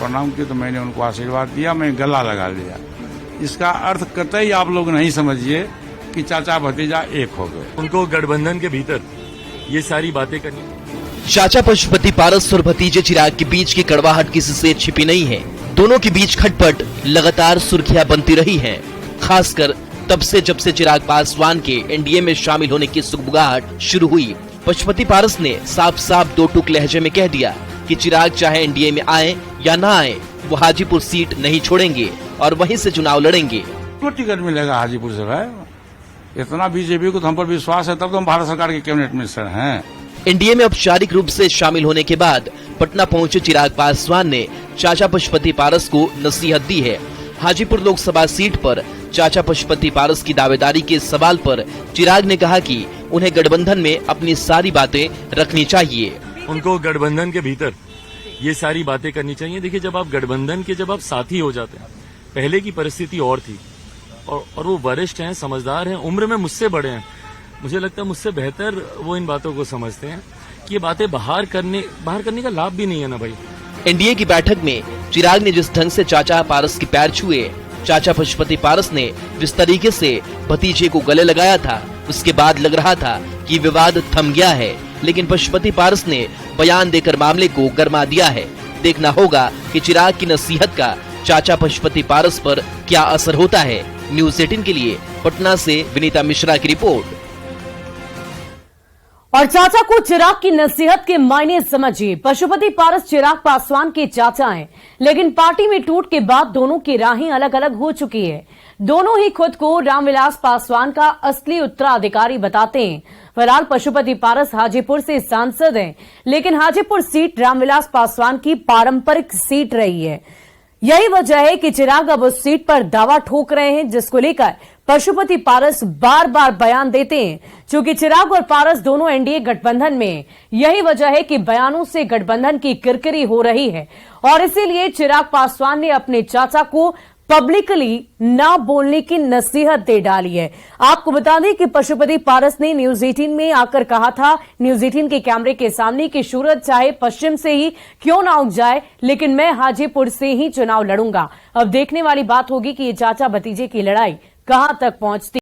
प्रणाम किया तो मैंने उनको आशीर्वाद दिया, मैं गला लगा लिया। इसका अर्थ कतई आप लोग नहीं समझिए कि चाचा भतीजा एक हो गए। उनको गठबंधन के भीतर ये सारी बातें करनी। चाचा पशुपति पारस और भतीजे चिराग के बीच की कड़वाहट किसी से छिपी नहीं है। दोनों के बीच खटपट लगातार सुर्खियां बनती रही हैं, खासकर तब से जब से चिराग पासवान के एनडीए में शामिल होने की सुगबुगाहट शुरू हुई। पशुपति पारस ने साफ साफ दो टूक लहजे में कह दिया कि चिराग चाहे एनडीए में आए या ना आए, वो हाजीपुर सीट नहीं छोड़ेंगे और वहीं से चुनाव लड़ेंगे। तो टिकट मिलेगा हाजीपुर से भाई, इतना बीजेपी को तो हम पर विश्वास है, तब तो हम भारत सरकार के कैबिनेट मिनिस्टर हैं। एनडीए में औपचारिक रूप से शामिल होने के बाद पटना पहुंचे चिराग पासवान ने चाचा पशुपति पारस को नसीहत दी है। हाजीपुर लोकसभा सीट पर चाचा पशुपति पारस की दावेदारी के सवाल पर चिराग ने कहा कि उन्हें गठबंधन में अपनी सारी बातें रखनी चाहिए। उनको गठबंधन के भीतर ये सारी बातें करनी चाहिए। देखिए, जब आप गठबंधन के जब आप साथी हो जाते हैं, पहले की परिस्थिति और थी और वो वरिष्ठ हैं, समझदार हैं, उम्र में मुझसे बड़े हैं। मुझे लगता है मुझसे बेहतर वो इन बातों को समझते हैं कि ये बातें बाहर करने का लाभ भी नहीं है ना भाई। एनडीए की बैठक में चिराग ने जिस ढंग से चाचा पारस के पैर छुए, चाचा पशुपति पारस ने जिस तरीके से भतीजे को गले लगाया था, उसके बाद लग रहा था कि विवाद थम गया है। लेकिन पशुपति पारस ने बयान देकर मामले को गरमा दिया है। देखना होगा कि चिराग की नसीहत का चाचा पशुपति पारस पर क्या असर होता है। न्यूज़ 18 के लिए पटना से विनीता मिश्रा की रिपोर्ट। और चाचा को चिराग की नसीहत के मायने समझिए। पशुपति पारस चिराग पासवान के चाचा हैं, लेकिन पार्टी में टूट के बाद दोनों की राहें अलग अलग हो चुकी है। दोनों ही खुद को रामविलास पासवान का असली उत्तराधिकारी बताते हैं। फिलहाल पशुपति पारस हाजीपुर से सांसद हैं, लेकिन हाजीपुर सीट रामविलास पासवान की पारंपरिक सीट रही है। यही वजह है कि चिराग अब उस सीट पर दावा ठोक रहे हैं, जिसको लेकर पशुपति पारस बार बार बयान देते हैं। चूंकि चिराग और पारस दोनों एनडीए गठबंधन में हैं, यही वजह है कि बयानों से गठबंधन की किरकिरी हो रही है और इसीलिए चिराग पासवान ने अपने चाचा को पब्लिकली ना बोलने की नसीहत दे डाली है। आपको बता दें कि पशुपति पारस ने न्यूज़ 18 में आकर कहा था, न्यूज़ 18 के कैमरे के सामने, कि सूरज चाहे पश्चिम से ही क्यों ना उग जाए, लेकिन मैं हाजीपुर से ही चुनाव लड़ूंगा। अब देखने वाली बात होगी कि ये चाचा भतीजे की लड़ाई कहां तक पहुंचती